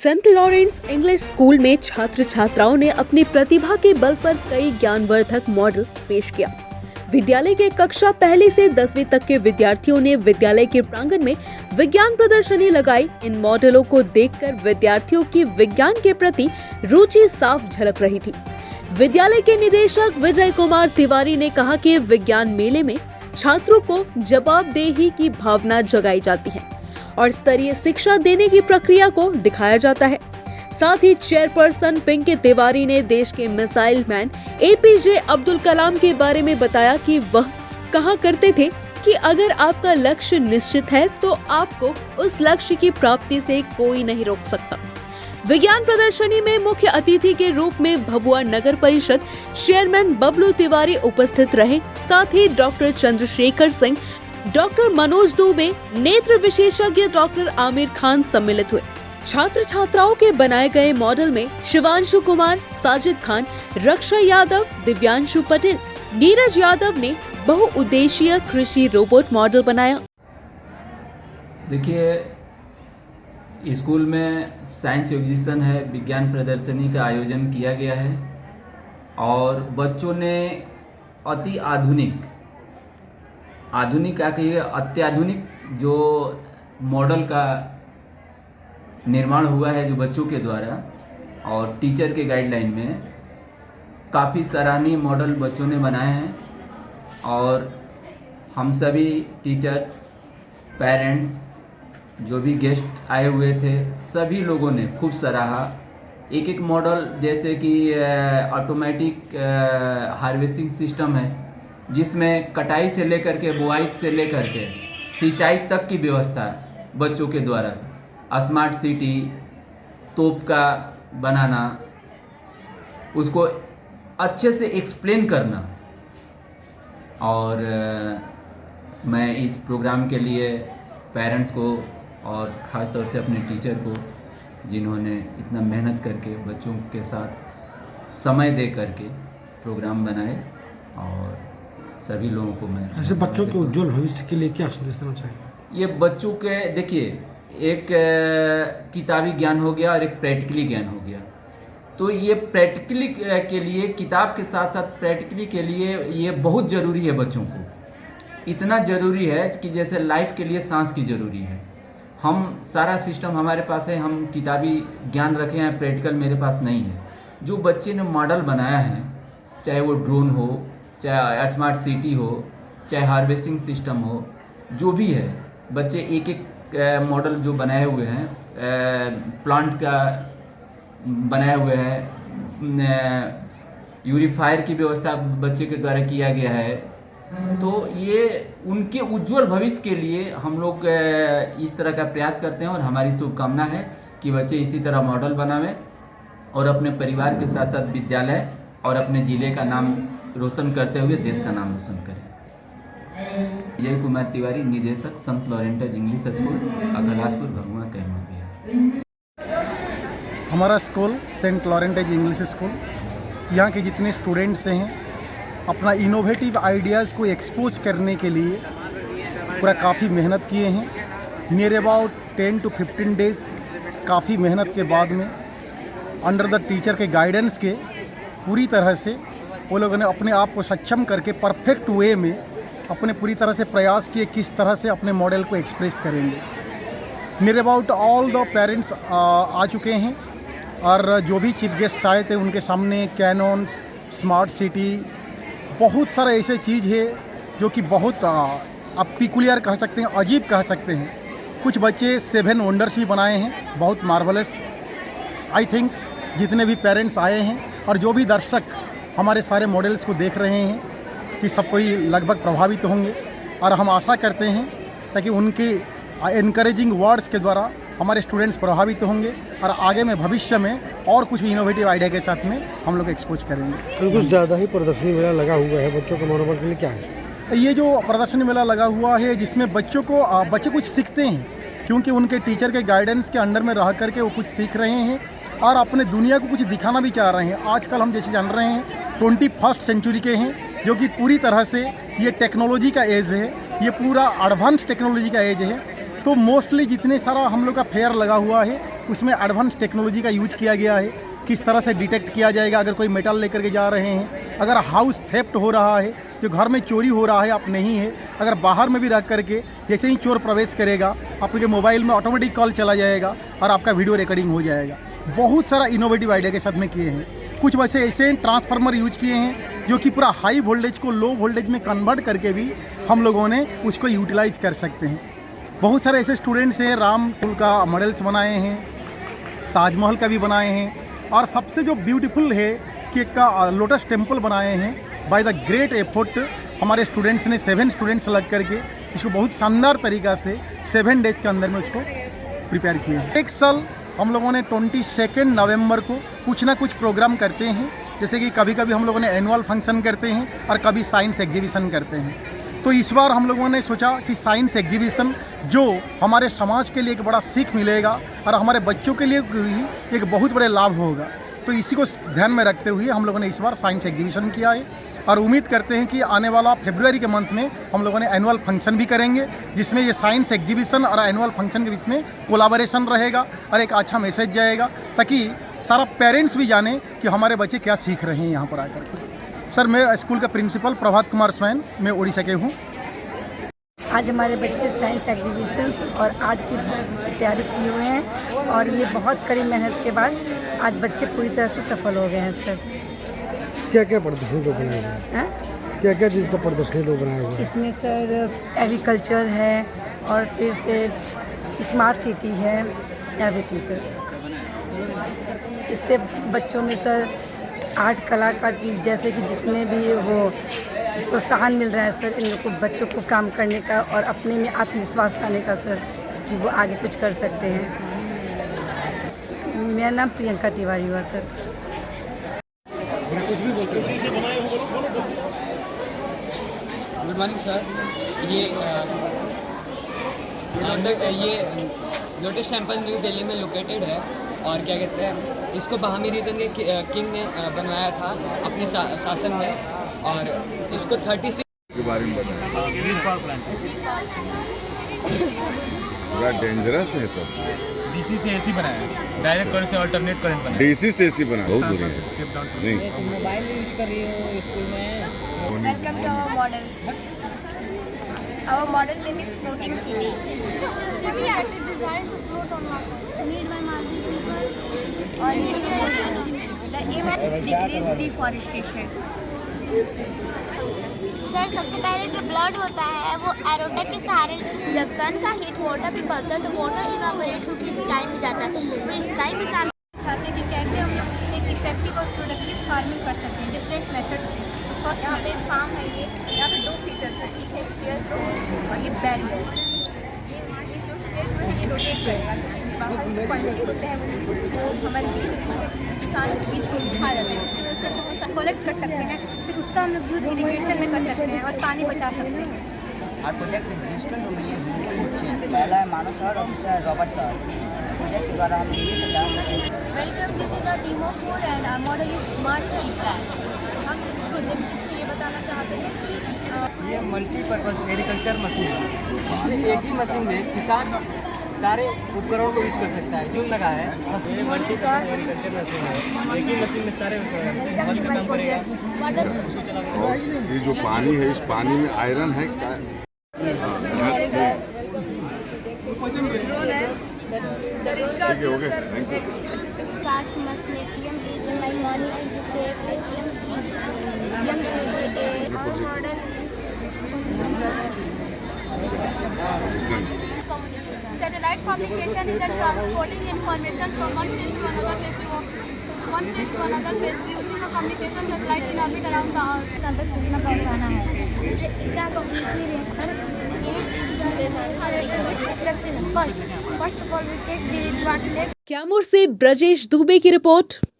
Saint Lawrence English school में छात्र छात्राओं ने अपनी प्रतिभा के बल पर कई ज्ञानवर्धक मॉडल पेश किया। विद्यालय के कक्षा पहली से 10वीं तक के विद्यार्थियों ने विद्यालय के प्रांगण में विज्ञान प्रदर्शनी लगाई। इन मॉडलों को देखकर विद्यार्थियों की विज्ञान के प्रति रुचि साफ झलक रही थी। विद्यालय के निदेशक विजय कुमार तिवारी ने कहा कि विज्ञान मेले में छात्रों को जवाबदेही की भावना जगाई जाती है और स्तरीय शिक्षा देने की प्रक्रिया को दिखाया जाता है। साथ ही चेयरपर्सन पिंकी तिवारी ने देश के missile man APJ Abdul Kalam के बारे में बताया कि वह कहा करते थे कि अगर आपका लक्ष्य निश्चित है तो आपको उस लक्ष्य की प्राप्ति से कोई नहीं रोक सकता। विज्ञान प्रदर्शनी में मुख्य अतिथि के रूप में भभुआ नगर परिषद चेयरमैन बबलू तिवारी उपस्थित रहे। साथ ही डॉक्टर चंद्रशेखर सिंह, डॉक्टर मनोज दुबे, नेत्र विशेषज्ञ डॉक्टर आमिर खान सम्मिलित हुए। छात्र छात्राओं के बनाए गए मॉडल में शिवांशु कुमार, साजिद खान, रक्षा यादव, दिव्यांशु पटेल, नीरज यादव ने बहुउद्देशीय कृषि रोबोट मॉडल बनाया। देखिए, स्कूल में साइंस एग्जीबिशन है, विज्ञान प्रदर्शनी का आयोजन किया गया है और बच्चों ने अति आधुनिक कहिए अत्याधुनिक जो मॉडल का निर्माण हुआ है जो बच्चों के द्वारा और टीचर के गाइडलाइन में काफ़ी सराहनीय मॉडल बच्चों ने बनाए हैं और हम सभी टीचर्स, पेरेंट्स, जो भी गेस्ट आए हुए थे, सभी लोगों ने खूब सराहा। एक एक मॉडल जैसे कि ऑटोमेटिक हार्वेस्टिंग सिस्टम है जिसमें कटाई से लेकर के बुआई से लेकर के सिंचाई तक की व्यवस्था बच्चों के द्वारा, स्मार्ट सिटी, तोप का बनाना, उसको अच्छे से एक्सप्लेन करना। और मैं इस प्रोग्राम के लिए पेरेंट्स को और ख़ास तौर से अपने टीचर को, जिन्होंने इतना मेहनत करके बच्चों के साथ समय दे करके प्रोग्राम बनाए, और सभी लोगों को मैं ऐसे बच्चों के उज्जवल भविष्य के लिए क्या संदेश देना चाहिए? ये बच्चों के देखिए, एक किताबी ज्ञान हो गया और एक प्रैक्टिकली ज्ञान हो गया। तो ये प्रैक्टिकली के लिए, किताब के साथ साथ प्रैक्टिकली के लिए ये बहुत ज़रूरी है बच्चों को। इतना ज़रूरी है कि जैसे लाइफ के लिए सांस की ज़रूरी है। हम सारा सिस्टम हमारे पास है, हम किताबी ज्ञान रखे हैं, प्रैक्टिकल मेरे पास नहीं है। जो बच्चे ने मॉडल बनाया है, चाहे वो ड्रोन हो, चाहे स्मार्ट सिटी हो, चाहे हार्वेस्टिंग सिस्टम हो, जो भी है, बच्चे एक एक मॉडल जो बनाए हुए हैं, प्लांट का बनाए हुए हैं, यूरिफायर की व्यवस्था बच्चे के द्वारा किया गया है। तो ये उनके उज्जवल भविष्य के लिए हम लोग इस तरह का प्रयास करते हैं और हमारी शुभकामना है कि बच्चे इसी तरह मॉडल बनावें और अपने परिवार के साथ साथ विद्यालय और अपने ज़िले का नाम रोशन करते हुए देश का नाम रोशन करें। विजय कुमार तिवारी, निदेशक, Saint Lawrence English school, Akalaspur, Bhabhua, Kaimur, Bihar. हमारा school Saint Lawrence English school, यहाँ के जितने स्टूडेंट्स हैं अपना इनोवेटिव आइडियाज़ को एक्सपोज करने के लिए पूरा काफ़ी मेहनत किए हैं। नियर अबाउट 10 to 15 डेज़ काफ़ी मेहनत के बाद में अंडर द टीचर के गाइडेंस के पूरी तरह से वो लोगों ने अपने आप को सक्षम करके परफेक्ट वे में अपने पूरी तरह से प्रयास किए किस तरह से अपने मॉडल को एक्सप्रेस करेंगे। Near about all the parents आ चुके हैं और जो भी चीफ गेस्ट आए थे उनके सामने कैनॉन्स, स्मार्ट सिटी, बहुत सारा ऐसे चीज़ है जो कि बहुत आप पिकुलियर कह सकते हैं, अजीब कह सकते हैं। कुछ बच्चे 7 वंडर्स भी बनाए हैं, बहुत मार्वलस। आई थिंक जितने भी पेरेंट्स आए हैं और जो भी दर्शक हमारे सारे मॉडल्स को देख रहे हैं कि सब कोई लगभग प्रभावित होंगे और हम आशा करते हैं ताकि उनके इनकरेजिंग वर्ड्स के द्वारा हमारे स्टूडेंट्स प्रभावित होंगे और आगे में भविष्य में और कुछ इनोवेटिव आइडिया के साथ में हम लोग एक्सपोज करेंगे। कुछ ज़्यादा ही प्रदर्शनी मेला लगा हुआ है बच्चों के मनोबल के लिए, क्या है ये जो प्रदर्शनी मेला लगा हुआ है जिसमें बच्चे कुछ सीखते हैं, क्योंकि उनके टीचर के गाइडेंस के अंडर में रह करके वो कुछ सीख रहे हैं और अपने दुनिया को कुछ दिखाना भी चाह रहे हैं। आजकल हम जैसे जान रहे हैं 21st सेंचुरी के हैं, जो कि पूरी तरह से ये टेक्नोलॉजी का एज है, ये पूरा एडवांस टेक्नोलॉजी का एज है। तो मोस्टली जितने सारा हम लोग का फेयर लगा हुआ है उसमें एडवांस टेक्नोलॉजी का यूज किया गया है। किस तरह से डिटेक्ट किया जाएगा अगर कोई मेटल लेकर के जा रहे हैं, अगर हाउस थेफ्ट हो रहा है, जो घर में चोरी हो रहा है आप नहीं है, अगर बाहर में भी रख करके जैसे ही चोर प्रवेश करेगा आपके मोबाइल में ऑटोमेटिक कॉल चला जाएगा और आपका वीडियो रिकॉर्डिंग हो जाएगा। बहुत सारा इनोवेटिव आइडिया के साथ में किए हैं। कुछ वैसे ऐसे ट्रांसफार्मर यूज किए हैं जो कि पूरा हाई वोल्टेज को लो वोल्टेज में कन्वर्ट करके भी हम लोगों ने उसको यूटिलाइज कर सकते हैं। बहुत सारे ऐसे स्टूडेंट्स हैं, राम पुल का मॉडल्स बनाए हैं, ताजमहल का भी बनाए हैं, और सबसे जो ब्यूटीफुल है कि एक का लोटस टेम्पल बनाए हैं बाय द ग्रेट एफर्ट हमारे स्टूडेंट्स ने 7 स्टूडेंट्स लग करके इसको बहुत शानदार तरीक़ा से 7 डेज़ के अंदर में उसको प्रिपेयर किए हैं। एक साल हम लोगों ने 22 नवंबर को कुछ ना कुछ प्रोग्राम करते हैं, जैसे कि कभी कभी हम लोगों ने एनुअल फंक्शन करते हैं और कभी साइंस एग्जीबिशन करते हैं। तो इस बार हम लोगों ने सोचा कि साइंस एग्जीबिशन जो हमारे समाज के लिए एक बड़ा सीख मिलेगा और हमारे बच्चों के लिए भी एक बहुत बड़े लाभ होगा, तो इसी को ध्यान में रखते हुए हम लोगों ने इस बार साइंस एग्जीबिशन किया है और उम्मीद करते हैं कि आने वाला फरवरी के मंथ में हम लोगों ने एनुअल फंक्शन भी करेंगे, जिसमें ये साइंस एग्जीबिशन और एनुअल फंक्शन के बीच में कोलाबोरेशन रहेगा और एक अच्छा मैसेज जाएगा ताकि सारा पेरेंट्स भी जाने कि हमारे बच्चे क्या सीख रहे हैं यहाँ पर आकर के। सर, मैं स्कूल का प्रिंसिपल प्रभात कुमार स्वैन, मैं उड़ीसा के हूँ। आज हमारे बच्चे साइंस एग्जीबिशन और आर्ट की तैयारी किए हुए हैं और ये बहुत कड़ी मेहनत के बाद आज बच्चे पूरी तरह से सफल हो गए हैं। सर, क्या क्या प्रदर्शनी लोग बनाए हुए हैं? क्या क्या चीज़ का प्रदर्शनी लोग बनाए हुए हैं? इसमें सर एग्रीकल्चर है और फिर से स्मार्ट सिटी है, एवरीथिंग सर। इससे बच्चों में सर आर्ट कला का जैसे कि जितने भी वो प्रोत्साहन मिल रहा है सर, इन लोग को बच्चों को काम करने का और अपने में आत्मविश्वास लाने का सर, कि वो आगे कुछ कर सकते हैं। मेरा नाम प्रियंका तिवारी हुआ सर। Good morning sir. ये लोटस टेम्पल न्यू दिल्ली में लोकेटेड है और क्या कहते हैं इसको बहामी रीजन के किंग ने बनवाया था अपने शासन में और इसको 36 के बारे में बताएं। पूरा डेंजरस है सब। डीसी से एसी बनाया है, डायरेक्ट करंट से अल्टरनेट करंट बनाया है। डीसी से एसी बना, बहुत बुरी है। नहीं, मोबाइल यूज कर रही हो स्कूल में। Welcome to our model. Our model name is Floating City. We had to design to float on water. Made by Maldives people. और ये the aim is decrease deforestation. Sir, सबसे पहले जो blood होता है वो एरोटेक के सहारे, जब सन का हीट वाटर भी बढ़ता है तो वाटर इवेपोरेट होकर स्काई में जाता है, वो स्काई में चाहते हैं कि कैसे हम लोग एक इफेक्टिव और प्रोडक्टिव फार्मिंग कर सकते हैं डिफरेंट मेथड से। और यहाँ पे फार्म है, ये यहाँ पे 2 फीचर्स हैं, एक है स्केयर थ्रो और ये बैरियर। ये जो स्केयर थ्रो है ये रोटेट करेगा, जो कि बाहर जो पंछी होते हैं वो हमारे बीज किसान के बीज को खा जाते हैं, इसकी वजह से हम कलेक्ट कर सकते हैं, फिर उसका हम लोग यूज इरीगेशन में कर सकते हैं और पानी बचा सकते हैं। और प्रोजेक्ट डिजिटल डोमेन पहला है मानव शहर और दूसरा है रॉबर्ट शहर। इस प्रोजेक्ट के द्वारा हमने ये समझा। Welcome, this is a team of 4 and our model is smart city plan. हम इस प्रोजेक्ट के थ्रू ये बताना चाहते हैं कि ये मल्टीपर्पज़ एग्रीकल्चर मशीन है। इससे एक ही मशीन में किसान सारे उपकरणों को यूज कर सकता है। जो लगा है मल्टीपर्पज़ एग्रीकल्चर मशीन है, एक ही मशीन में सारे उपकरण का काम करेगा। उसको चला और ये जो पानी है, इस पानी में आयरन है क्या? हो गया, thank you. Start Masnetium AGMI money is safe AGM AGA. Our model is satellite communication is a transporting information from one place to another place using a communication satellite in orbit around the earth. तक सूचना पहुंचाना है। First of all we take the required. Kaimur से ब्रजेश दुबे की report,